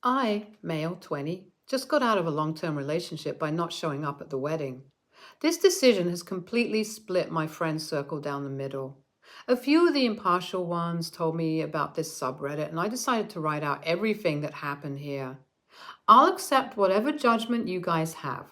I, male 20, just got out of a long-term relationship by not showing up at the wedding. This decision has completely split my friend circle down the middle. A few of the impartial ones told me about this subreddit, and I decided to write out everything that happened here. I'll accept whatever judgment you guys have.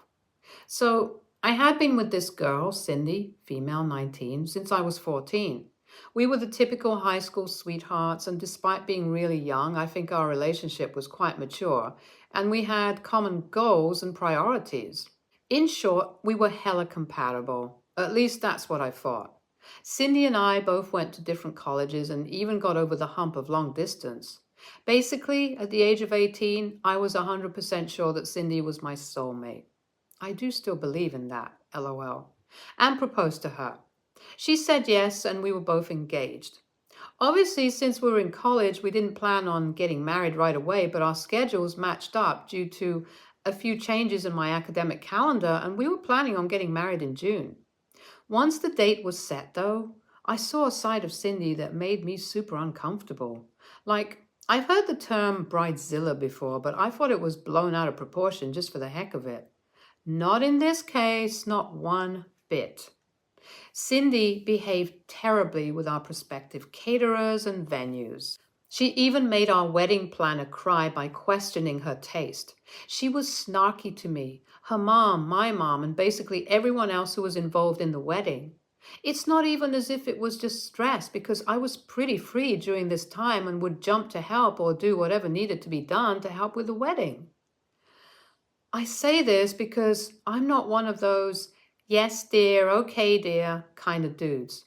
So, I had been with this girl, Cindy, female 19, since I was 14. We were the typical high school sweethearts, and despite being really young, I think our relationship was quite mature, and we had common goals and priorities. In short, we were hella compatible. At least that's what I thought. Cindy and I both went to different colleges and even got over the hump of long distance. Basically, at the age of 18, I was 100% sure that Cindy was my soulmate. I do still believe in that, lol. And proposed to her. She said yes, and we were both engaged. Obviously, since we were in college, we didn't plan on getting married right away, but our schedules matched up due to a few changes in my academic calendar, and we were planning on getting married in June. Once the date was set, though, I saw a side of Cindy that made me super uncomfortable. Like, I've heard the term Bridezilla before, but I thought it was blown out of proportion just for the heck of it. Not in this case, not one bit. Cindy behaved terribly with our prospective caterers and venues. She even made our wedding planner cry by questioning her taste. She was snarky to me, her mom, my mom, and basically everyone else who was involved in the wedding. It's not even as if it was just stress, because I was pretty free during this time and would jump to help or do whatever needed to be done to help with the wedding. I say this because I'm not one of those yes dear, okay dear kind of dudes.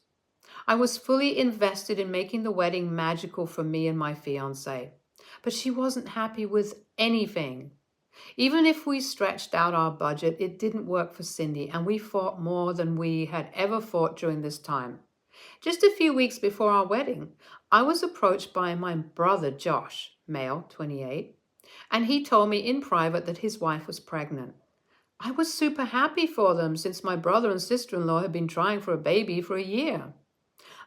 I was fully invested in making the wedding magical for me and my fiancé, but she wasn't happy with anything. Even if we stretched out our budget, it didn't work for Cindy, and we fought more than we had ever fought during this time. Just a few weeks before our wedding, I was approached by my brother Josh, male, 28, and he told me in private that his wife was pregnant. I was super happy for them since my brother and sister-in-law had been trying for a baby for a year.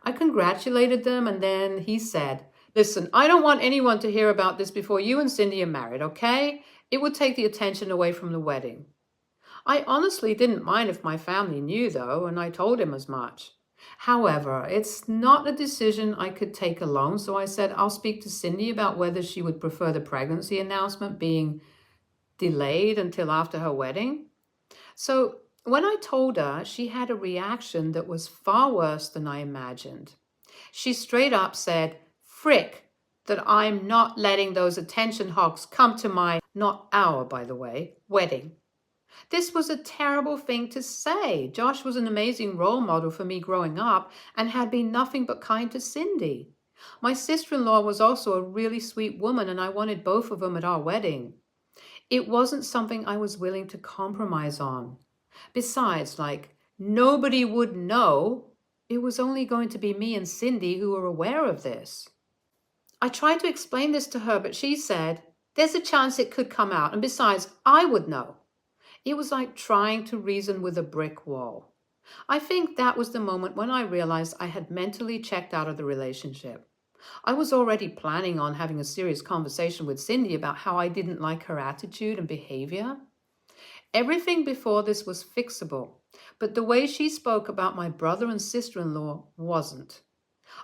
I congratulated them, and then he said, "Listen, I don't want anyone to hear about this before you and Cindy are married, okay? It would take the attention away from the wedding." I honestly didn't mind if my family knew, though, and I told him as much. However, it's not a decision I could take alone, so I said I'll speak to Cindy about whether she would prefer the pregnancy announcement being delayed until after her wedding. So when I told her, she had a reaction that was far worse than I imagined. She straight up said, "Frick, that I'm not letting those attention hogs come to my, not our, by the way, wedding." This was a terrible thing to say. Josh was an amazing role model for me growing up and had been nothing but kind to Cindy. My sister-in-law was also a really sweet woman, and I wanted both of them at our wedding. It wasn't something I was willing to compromise on. Besides, nobody would know. It was only going to be me and Cindy who were aware of this. I tried to explain this to her, but she said, "There's a chance it could come out, and besides, I would know." It was like trying to reason with a brick wall. I think that was the moment when I realized I had mentally checked out of the relationship. I was already planning on having a serious conversation with Cindy about how I didn't like her attitude and behavior. Everything before this was fixable, but the way she spoke about my brother and sister-in-law wasn't.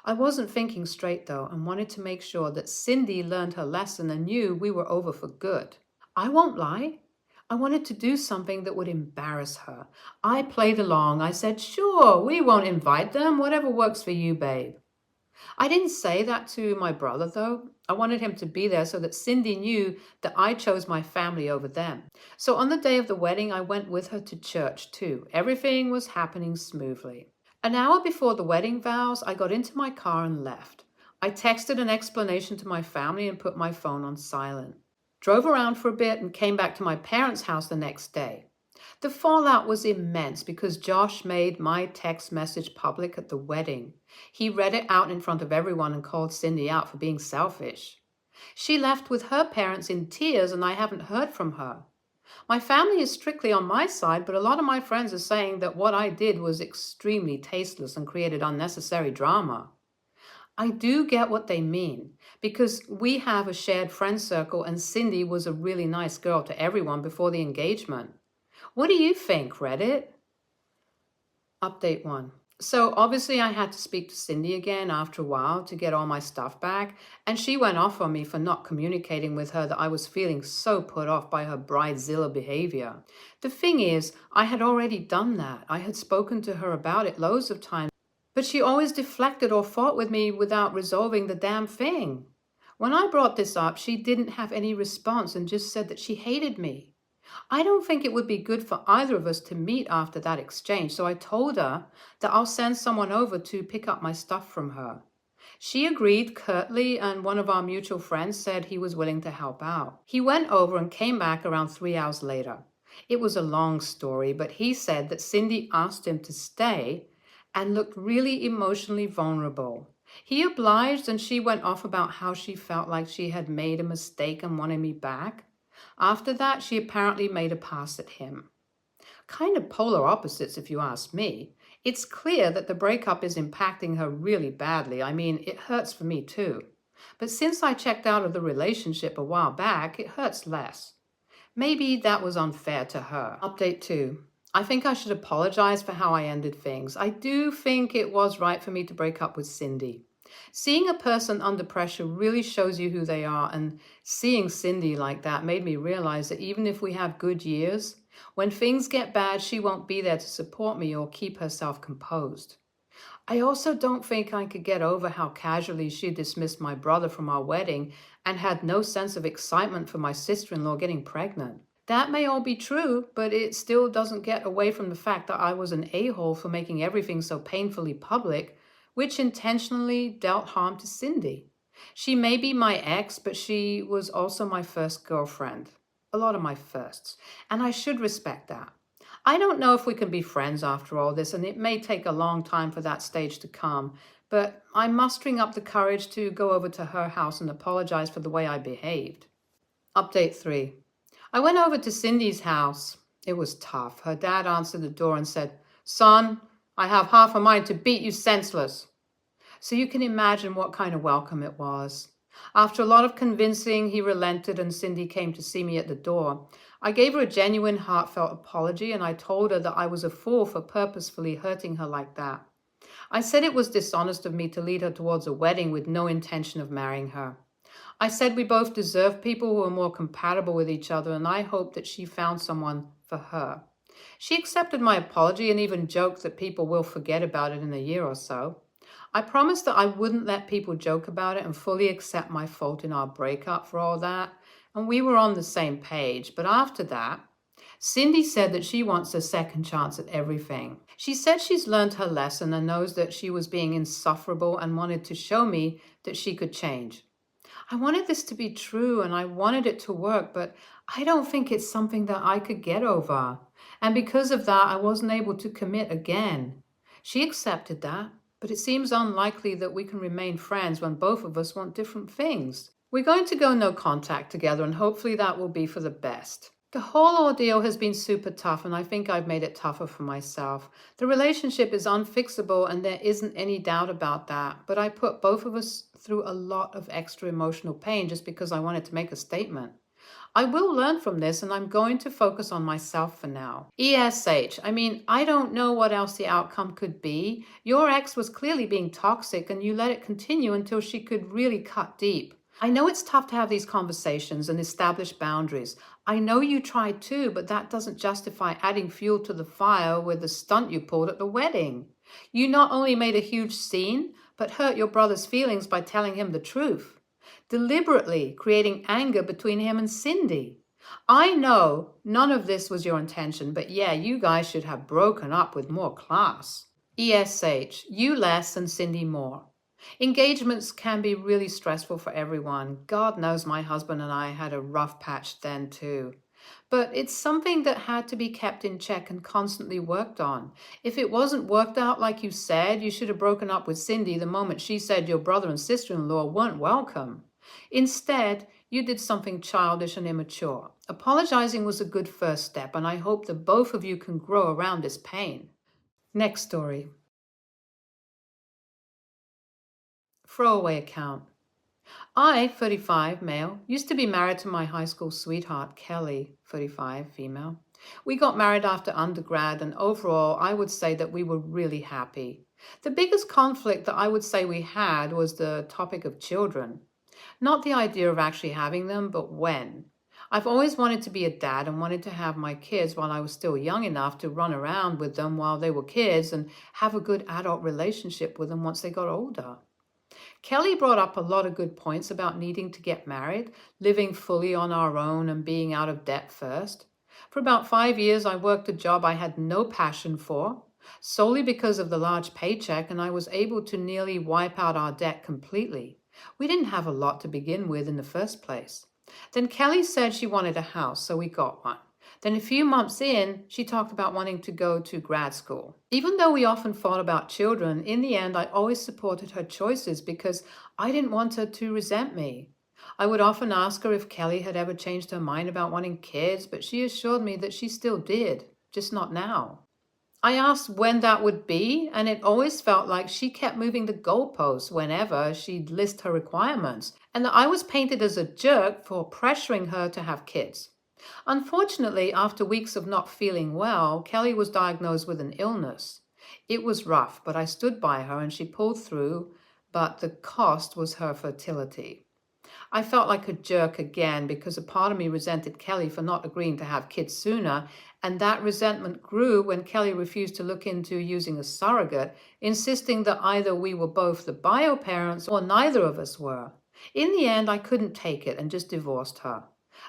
I wasn't thinking straight, though, and wanted to make sure that Cindy learned her lesson and knew we were over for good. I won't lie. I wanted to do something that would embarrass her. I played along. I said, "Sure, we won't invite them. Whatever works for you, babe." I didn't say that to my brother, though. I wanted him to be there so that Cindy knew that I chose my family over them. So on the day of the wedding, I went with her to church, too. Everything was happening smoothly. An hour before the wedding vows, I got into my car and left. I texted an explanation to my family and put my phone on silent. Drove around for a bit and came back to my parents' house the next day. The fallout was immense because Josh made my text message public at the wedding. He read it out in front of everyone and called Cindy out for being selfish. She left with her parents in tears, and I haven't heard from her. My family is strictly on my side, but a lot of my friends are saying that what I did was extremely tasteless and created unnecessary drama. I do get what they mean. because we have a shared friend circle and Cindy was a really nice girl to everyone before the engagement. What do you think, Reddit? Update 1. So obviously I had to speak to Cindy again after a while to get all my stuff back, and she went off on me for not communicating with her that I was feeling so put off by her Bridezilla behavior. The thing is, I had already done that. I had spoken to her about it loads of times, but she always deflected or fought with me without resolving the damn thing. When I brought this up, she didn't have any response and just said that she hated me. I don't think it would be good for either of us to meet after that exchange, so I told her that I'll send someone over to pick up my stuff from her. She agreed curtly, and one of our mutual friends said he was willing to help out. He went over and came back around 3 hours later. It was a long story, but he said that Cindy asked him to stay and looked really emotionally vulnerable. He obliged, and she went off about how she felt like she had made a mistake and wanted me back. After that, she apparently made a pass at him. Kind of polar opposites, if you ask me. It's clear that the breakup is impacting her really badly. I mean, it hurts for me too. But since I checked out of the relationship a while back, it hurts less. Maybe that was unfair to her. Update 2. I think I should apologize for how I ended things. I do think it was right for me to break up with Cindy. Seeing a person under pressure really shows you who they are, and seeing Cindy like that made me realize that even if we have good years, when things get bad, she won't be there to support me or keep herself composed. I also don't think I could get over how casually she dismissed my brother from our wedding and had no sense of excitement for my sister-in-law getting pregnant. That may all be true, but it still doesn't get away from the fact that I was an a-hole for making everything so painfully public, which intentionally dealt harm to Cindy. She may be my ex, but she was also my first girlfriend. A lot of my firsts. And I should respect that. I don't know if we can be friends after all this, and it may take a long time for that stage to come, but I'm mustering up the courage to go over to her house and apologize for the way I behaved. Update 3. I went over to Cindy's house. It was tough. Her dad answered the door and said, "Son, I have half a mind to beat you senseless." So you can imagine what kind of welcome it was. After a lot of convincing, he relented and Cindy came to see me at the door. I gave her a genuine, heartfelt apology, and I told her that I was a fool for purposefully hurting her like that. I said it was dishonest of me to lead her towards a wedding with no intention of marrying her. I said we both deserve people who are more compatible with each other, and I hoped that she found someone for her. She accepted my apology and even joked that people will forget about it in a year or so. I promised that I wouldn't let people joke about it and fully accept my fault in our breakup for all that, and we were on the same page. But after that, Cindy said that she wants a second chance at everything. She said she's learned her lesson and knows that she was being insufferable and wanted to show me that she could change. I wanted this to be true and I wanted it to work, but I don't think it's something that I could get over. And because of that, I wasn't able to commit again. She accepted that, but it seems unlikely that we can remain friends when both of us want different things. We're going to go no contact together, and hopefully that will be for the best. The whole ordeal has been super tough, and I think I've made it tougher for myself. The relationship is unfixable, and there isn't any doubt about that, but I put both of us through a lot of extra emotional pain just because I wanted to make a statement. I will learn from this, and I'm going to focus on myself for now. ESH, I don't know what else the outcome could be. Your ex was clearly being toxic, and you let it continue until she could really cut deep. I know it's tough to have these conversations and establish boundaries. I know you tried too, but that doesn't justify adding fuel to the fire with the stunt you pulled at the wedding. You not only made a huge scene, but hurt your brother's feelings by telling him the truth, deliberately creating anger between him and Cindy. I know none of this was your intention, but yeah, you guys should have broken up with more class. ESH, you less and Cindy more. Engagements can be really stressful for everyone. God knows my husband and I had a rough patch then too. But it's something that had to be kept in check and constantly worked on. If it wasn't worked out like you said, you should have broken up with Cindy the moment she said your brother and sister-in-law weren't welcome. Instead, you did something childish and immature. Apologizing was a good first step, and I hope that both of you can grow around this pain. Next story. Throwaway account. I, 35, male, used to be married to my high school sweetheart, Kelly, 35, female. We got married after undergrad, and overall, I would say that we were really happy. The biggest conflict that I would say we had was the topic of children. Not the idea of actually having them, but when. I've always wanted to be a dad and wanted to have my kids while I was still young enough to run around with them while they were kids and have a good adult relationship with them once they got older. Kelly brought up a lot of good points about needing to get married, living fully on our own, and being out of debt first. For about 5 years, I worked a job I had no passion for, solely because of the large paycheck, and I was able to nearly wipe out our debt completely. We didn't have a lot to begin with in the first place. Then Kelly said she wanted a house, so we got one. Then a few months in, she talked about wanting to go to grad school. Even though we often fought about children, in the end, I always supported her choices because I didn't want her to resent me. I would often ask her if Kelly had ever changed her mind about wanting kids, but she assured me that she still did, just not now. I asked when that would be, and it always felt like she kept moving the goalposts whenever she'd list her requirements, and that I was painted as a jerk for pressuring her to have kids. Unfortunately, after weeks of not feeling well, Kelly was diagnosed with an illness. It was rough, but I stood by her and she pulled through, but the cost was her fertility. I felt like a jerk again because a part of me resented Kelly for not agreeing to have kids sooner, and that resentment grew when Kelly refused to look into using a surrogate, insisting that either we were both the bio parents or neither of us were. In the end, I couldn't take it and just divorced her.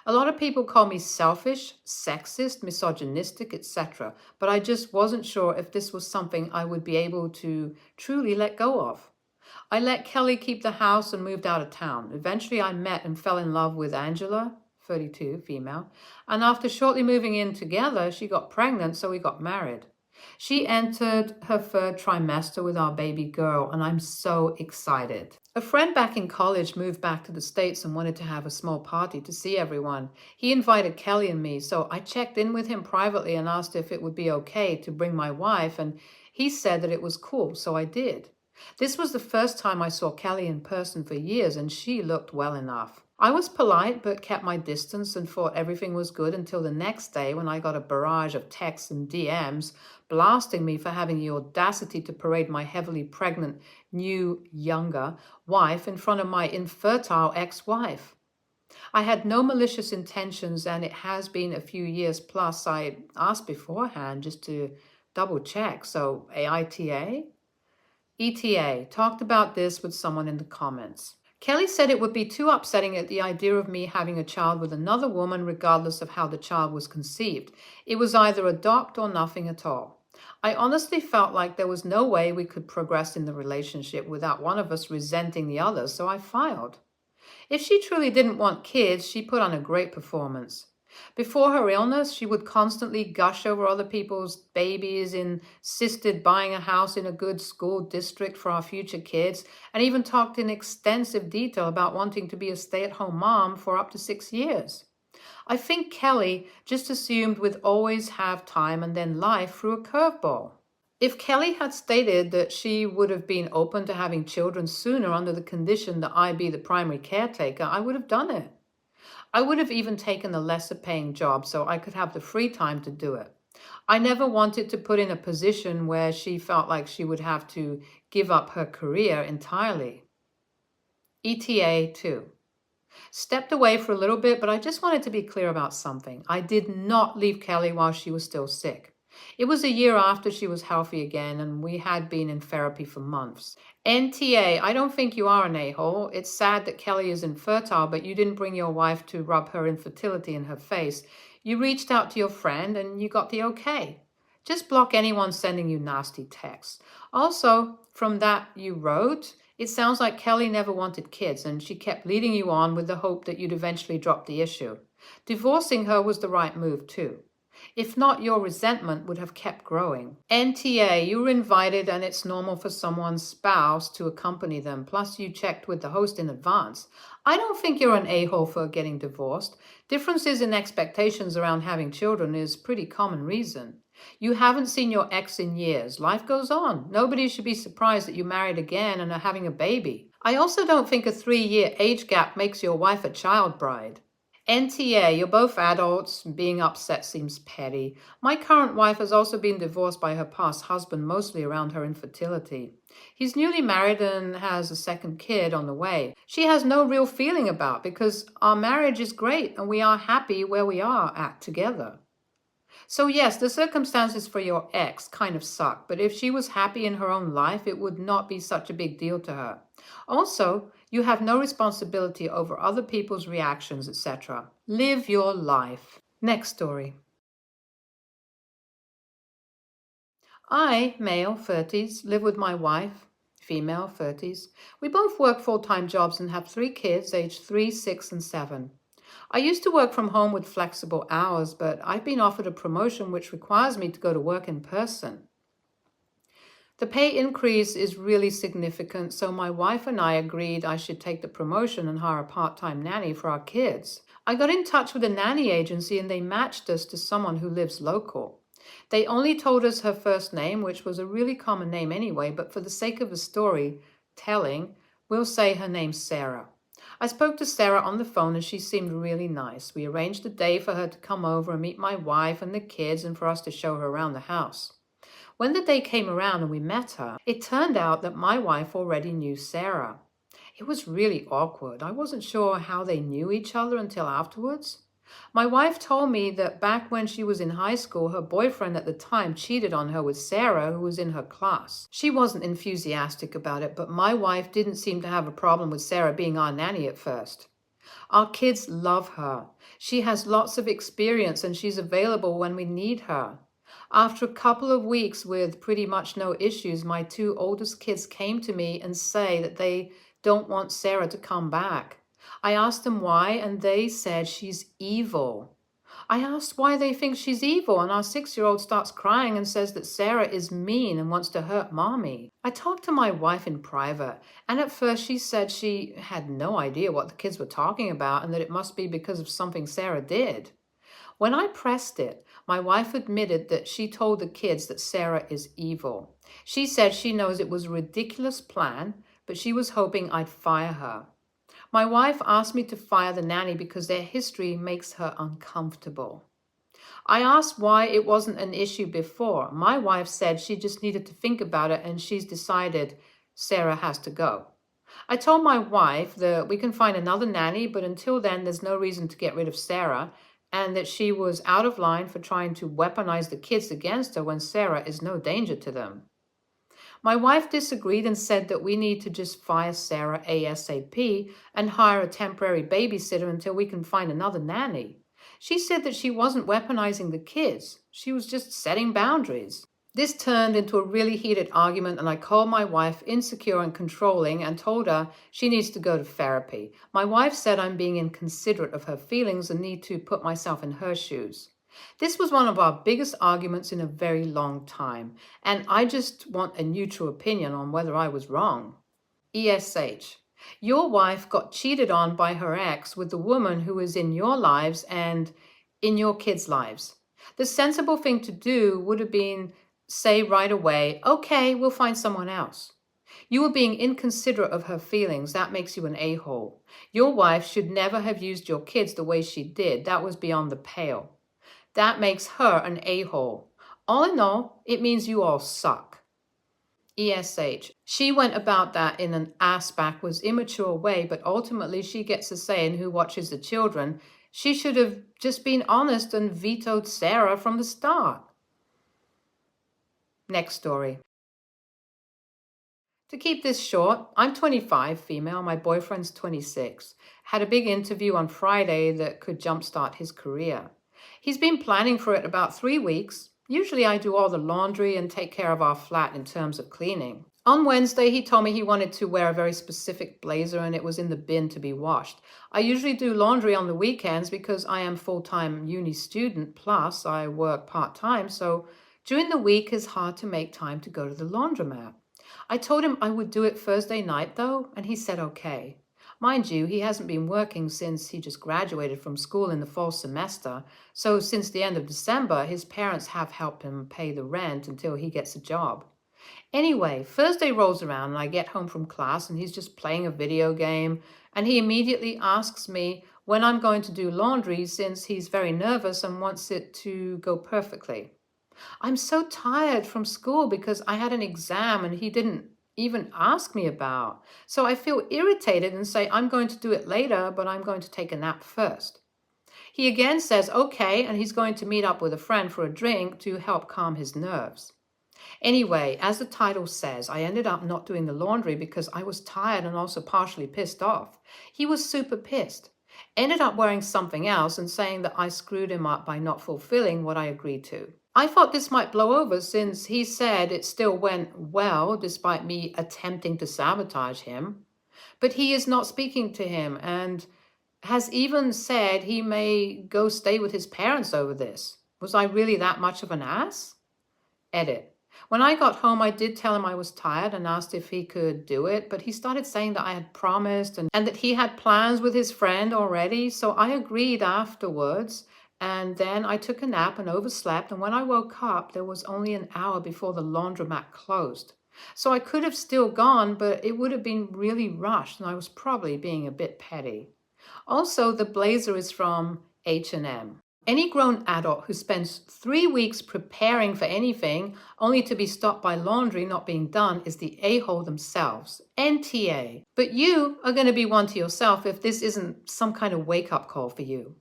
A lot of people call me selfish, sexist, misogynistic, etc., but I just wasn't sure if this was something I would be able to truly let go of. I let Kelly keep the house and moved out of town. Eventually, I met and fell in love with Angela, 32, female, and after shortly moving in together, she got pregnant, so we got married. She entered her third trimester with our baby girl, and I'm so excited. A friend back in college moved back to the States and wanted to have a small party to see everyone. He invited Kelly and me, so I checked in with him privately and asked if it would be okay to bring my wife, and he said that it was cool, so I did. This was the first time I saw Kelly in person for years, and she looked well enough. I was polite but kept my distance and thought everything was good until the next day when I got a barrage of texts and DMs blasting me for having the audacity to parade my heavily pregnant, new, younger wife in front of my infertile ex-wife. I had no malicious intentions, and it has been a few years plus. I asked beforehand just to double check. So AITA? ETA, talked about this with someone in the comments. Kelly said it would be too upsetting at the idea of me having a child with another woman regardless of how the child was conceived. It was either adopt or nothing at all. I honestly felt like there was no way we could progress in the relationship without one of us resenting the other, so I filed. If she truly didn't want kids, she put on a great performance. Before her illness, she would constantly gush over other people's babies, insisted buying a house in a good school district for our future kids, and even talked in extensive detail about wanting to be a stay-at-home mom for up to 6 years. I think Kelly just assumed we'd always have time, and then life threw a curveball. If Kelly had stated that she would have been open to having children sooner under the condition that I be the primary caretaker, I would have done it. I would have even taken a lesser paying job so I could have the free time to do it. I never wanted to put in a position where she felt like she would have to give up her career entirely. ETA 2. Stepped away for a little bit, but I just wanted to be clear about something. I did not leave Kelly while she was still sick. It was a year after she was healthy again, and we had been in therapy for months. NTA, I don't think you are an a-hole. It's sad that Kelly is infertile, but you didn't bring your wife to rub her infertility in her face. You reached out to your friend and you got the okay. Just block anyone sending you nasty texts. Also, from that you wrote, it sounds like Kelly never wanted kids and she kept leading you on with the hope that you'd eventually drop the issue. Divorcing her was the right move too. If not, your resentment would have kept growing. NTA, you were invited and it's normal for someone's spouse to accompany them. Plus, you checked with the host in advance. I don't think you're an a-hole for getting divorced. Differences in expectations around having children is pretty common reason. You haven't seen your ex in years. Life goes on. Nobody should be surprised that you married again and are having a baby. I also don't think a 3-year age gap makes your wife a child bride. NTA, you're both adults. Being upset seems petty. My current wife has also been divorced by her past husband, mostly around her infertility. He's newly married and has a second kid on the way. She has no real feeling about because our marriage is great and we are happy where we are at together. So yes, the circumstances for your ex kind of suck, but if she was happy in her own life, it would not be such a big deal to her. Also, you have no responsibility over other people's reactions, etc. Live your life. Next story. I, male, 30s, live with my wife, female, 30s. We both work full-time jobs and have 3 kids, aged 3, 6, and 7. I used to work from home with flexible hours, but I've been offered a promotion which requires me to go to work in person. The pay increase is really significant, so my wife and I agreed I should take the promotion and hire a part-time nanny for our kids. I got in touch with a nanny agency and they matched us to someone who lives local. They only told us her first name, which was a really common name anyway, but for the sake of the story telling, we'll say her name's Sarah. I spoke to Sarah on the phone and she seemed really nice. We arranged a day for her to come over and meet my wife and the kids and for us to show her around the house. When the day came around and we met her, it turned out that my wife already knew Sarah. It was really awkward. I wasn't sure how they knew each other until afterwards. My wife told me that back when she was in high school, her boyfriend at the time cheated on her with Sarah, who was in her class. She wasn't enthusiastic about it, but my wife didn't seem to have a problem with Sarah being our nanny at first. Our kids love her. She has lots of experience and she's available when we need her. After a couple of weeks with pretty much no issues, my 2 oldest kids came to me and say that they don't want Sarah to come back. I asked them why, and they said she's evil. I asked why they think she's evil, and our 6-year-old starts crying and says that Sarah is mean and wants to hurt mommy. I talked to my wife in private, and at first she said she had no idea what the kids were talking about and that it must be because of something Sarah did. When I pressed it, my wife admitted that she told the kids that Sarah is evil. She said she knows it was a ridiculous plan, but she was hoping I'd fire her. My wife asked me to fire the nanny because their history makes her uncomfortable. I asked why it wasn't an issue before. My wife said she just needed to think about it and she's decided Sarah has to go. I told my wife that we can find another nanny, but until then there's no reason to get rid of Sarah, and that she was out of line for trying to weaponize the kids against her when Sarah is no danger to them. My wife disagreed and said that we need to just fire Sarah ASAP and hire a temporary babysitter until we can find another nanny. She said that she wasn't weaponizing the kids. She was just setting boundaries. This turned into a really heated argument, and I called my wife insecure and controlling and told her she needs to go to therapy. My wife said I'm being inconsiderate of her feelings and need to put myself in her shoes. This was one of our biggest arguments in a very long time, and I just want a neutral opinion on whether I was wrong. ESH. Your wife got cheated on by her ex with the woman who is in your lives and in your kids' lives. The sensible thing to do would have been say right away, okay, we'll find someone else. You were being inconsiderate of her feelings. That makes you an a-hole. Your wife should never have used your kids the way she did. That was beyond the pale. That makes her an a-hole. All in all, it means you all suck. ESH. She went about that in an ass-backwards, immature way, but ultimately she gets a say in who watches the children. She should have just been honest and vetoed Sarah from the start. Next story. To keep this short, I'm 25, female. My boyfriend's 26. Had a big interview on Friday that could jumpstart his career. He's been planning for it about 3 weeks. Usually I do all the laundry and take care of our flat in terms of cleaning. On Wednesday, he told me he wanted to wear a very specific blazer and it was in the bin to be washed. I usually do laundry on the weekends because I am full-time uni student, plus I work part-time, so during the week it's hard to make time to go to the laundromat. I told him I would do it Thursday night though, and he said okay. Mind you, he hasn't been working since he just graduated from school in the fall semester, so since the end of December, his parents have helped him pay the rent until he gets a job. Anyway, Thursday rolls around and I get home from class and he's just playing a video game, and he immediately asks me when I'm going to do laundry since he's very nervous and wants it to go perfectly. I'm so tired from school because I had an exam and he didn't even ask me about. So I feel irritated and say I'm going to do it later, but I'm going to take a nap first. He again says okay, and he's going to meet up with a friend for a drink to help calm his nerves. Anyway, as the title says, I ended up not doing the laundry because I was tired and also partially pissed off. He was super pissed. Ended up wearing something else and saying that I screwed him up by not fulfilling what I agreed to. I thought this might blow over since he said it still went well despite me attempting to sabotage him. But he is not speaking to him and has even said he may go stay with his parents over this. Was I really that much of an ass? Edit. When I got home, I did tell him I was tired and asked if he could do it, but he started saying that I had promised and that he had plans with his friend already, so I agreed afterwards, and then I took a nap and overslept, and when I woke up, there was only an hour before the laundromat closed. So I could have still gone, but it would have been really rushed, and I was probably being a bit petty. Also, the blazer is from H&M. Any grown adult who spends 3 weeks preparing for anything only to be stopped by laundry not being done is the a-hole themselves, NTA. But you are going to be one to yourself if this isn't some kind of wake-up call for you.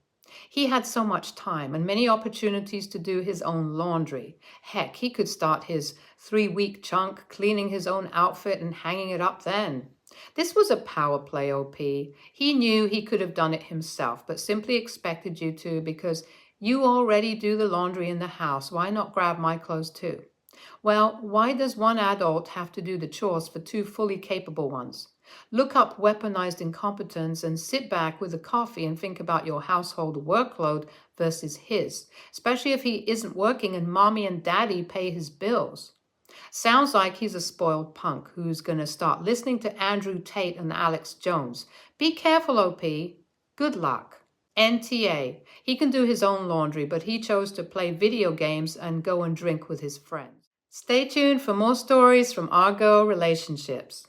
He had so much time and many opportunities to do his own laundry. Heck, he could start his 3-week chunk cleaning his own outfit and hanging it up then. This was a power play, OP. He knew he could have done it himself, but simply expected you to because you already do the laundry in the house. Why not grab my clothes too? Well, why does one adult have to do the chores for 2 fully capable ones? Look up weaponized incompetence and sit back with a coffee and think about your household workload versus his, especially if he isn't working and mommy and daddy pay his bills. Sounds like he's a spoiled punk who's going to start listening to Andrew Tate and Alex Jones. Be careful, OP. Good luck. NTA. He can do his own laundry, but he chose to play video games and go and drink with his friends. Stay tuned for more stories from Argo Relationships.